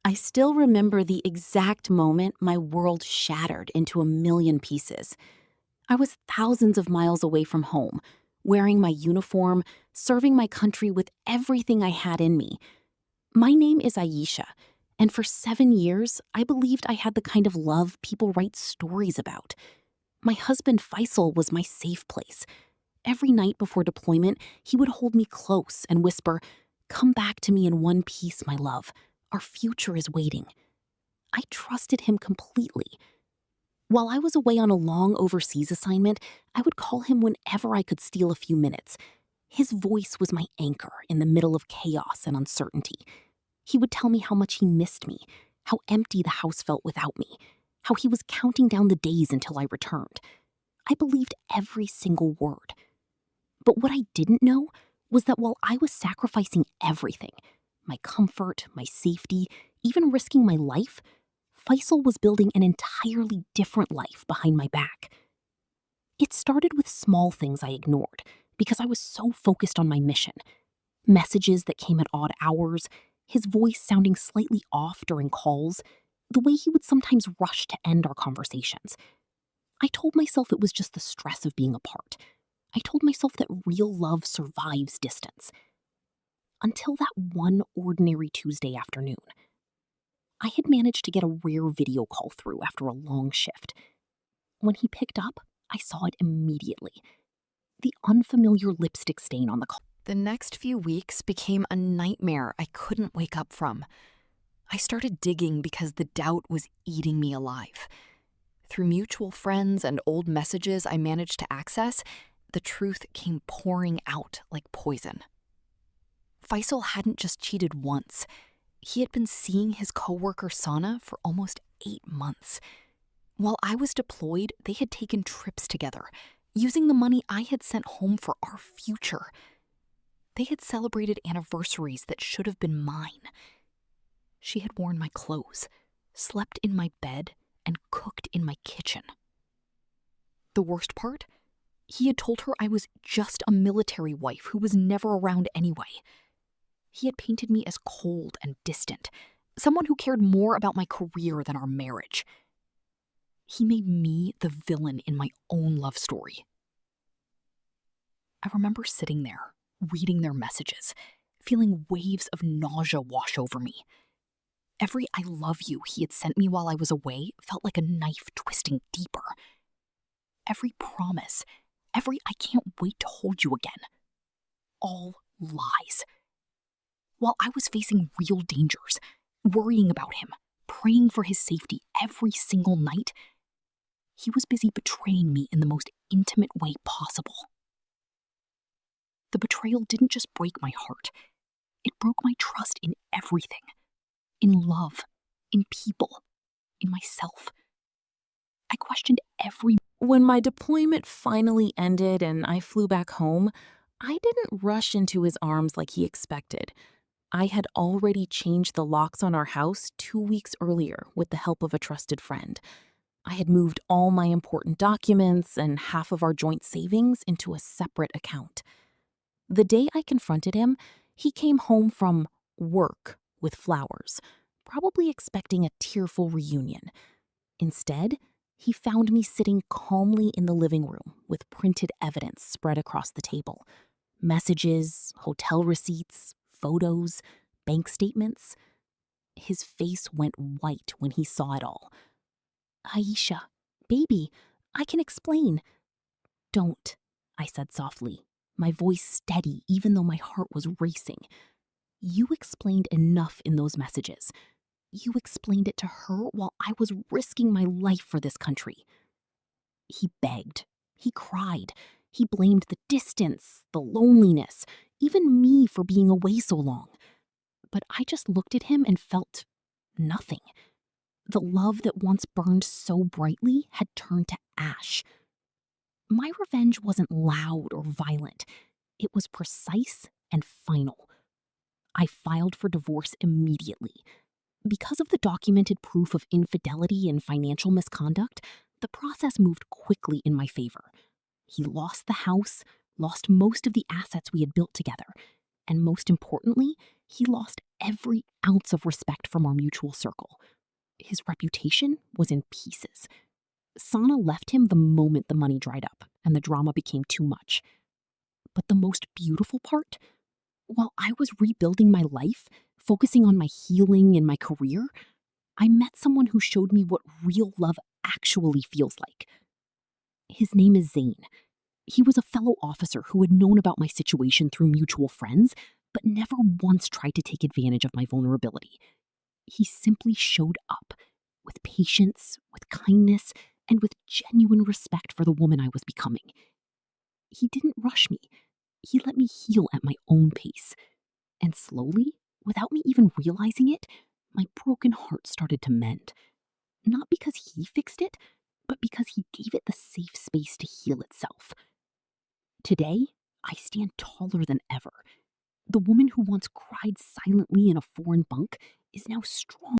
I still remember the exact moment my world shattered into a million pieces. I was thousands of miles away from home, wearing my uniform, serving my country with everything I had in me. My name is Aisha, and for 7 years, I believed I had the kind of love people write stories about. My husband Faisal was my safe place. Every night before deployment, he would hold me close and whisper, "Come back to me in one piece, my love. Our future is waiting." I trusted him completely. While I was away on a long overseas assignment, I would call him whenever I could steal a few minutes. His voice was my anchor in the middle of chaos and uncertainty. He would tell me how much he missed me, how empty the house felt without me, how he was counting down the days until I returned. I believed every single word. But what I didn't know was that while I was sacrificing everything, my comfort, my safety, even risking my life, Faisal was building an entirely different life behind my back. It started with small things I ignored because I was so focused on my mission. Messages that came at odd hours, his voice sounding slightly off during calls, the way he would sometimes rush to end our conversations. I told myself it was just the stress of being apart. I told myself that real love survives distance. Until that one ordinary Tuesday afternoon. I had managed to get a rare video call through after a long shift. When he picked up, I saw it immediately. The unfamiliar lipstick stain on the call. The next few weeks became a nightmare I couldn't wake up from. I started digging because the doubt was eating me alive. Through mutual friends and old messages I managed to access, the truth came pouring out like poison. Faisal hadn't just cheated once. He had been seeing his coworker Sana for almost 8 months. While I was deployed, they had taken trips together, using the money I had sent home for our future. They had celebrated anniversaries that should have been mine. She had worn my clothes, slept in my bed, and cooked in my kitchen. The worst part? He had told her I was just a military wife who was never around anyway. He had painted me as cold and distant, someone who cared more about my career than our marriage. He made me the villain in my own love story. I remember sitting there, reading their messages, feeling waves of nausea wash over me. Every "I love you" he had sent me while I was away felt like a knife twisting deeper. Every promise, every "I can't wait to hold you again." All lies. While I was facing real dangers, worrying about him, praying for his safety every single night, he was busy betraying me in the most intimate way possible. The betrayal didn't just break my heart. It broke my trust in everything. In love, in people, in myself. I questioned every... When my deployment finally ended and I flew back home, I didn't rush into his arms like he expected. I had already changed the locks on our house 2 weeks earlier with the help of a trusted friend. I had moved all my important documents and half of our joint savings into a separate account. The day I confronted him, he came home from work with flowers, probably expecting a tearful reunion. Instead, he found me sitting calmly in the living room with printed evidence spread across the table. Messages, hotel receipts, photos, bank statements. His face went white when he saw it all. "Aisha, baby, I can explain." "Don't," I said softly, my voice steady even though my heart was racing. "You explained enough in those messages. You explained it to her while I was risking my life for this country." He begged. He cried. He blamed the distance, the loneliness, even me for being away so long. But I just looked at him and felt nothing. The love that once burned so brightly had turned to ash. My revenge wasn't loud or violent. It was precise and final. I filed for divorce immediately. Because of the documented proof of infidelity and financial misconduct, the process moved quickly in my favor. He lost the house, lost most of the assets we had built together, And most importantly, he lost every ounce of respect from our mutual circle. His reputation was in pieces. Sana left him the moment the money dried up and the drama became too much. But the most beautiful part? While I was rebuilding my life, focusing on my healing and my career, I met someone who showed me what real love actually feels like. His name is Zane. He was a fellow officer who had known about my situation through mutual friends, but never once tried to take advantage of my vulnerability. He simply showed up with patience, with kindness, and with genuine respect for the woman I was becoming. He didn't rush me. He let me heal at my own pace. And slowly, without me even realizing it, my broken heart started to mend. Not because he fixed it, but because he gave it the safe space to heal itself. Today, I stand taller than ever. The woman who once cried silently in a foreign bunk is now strong.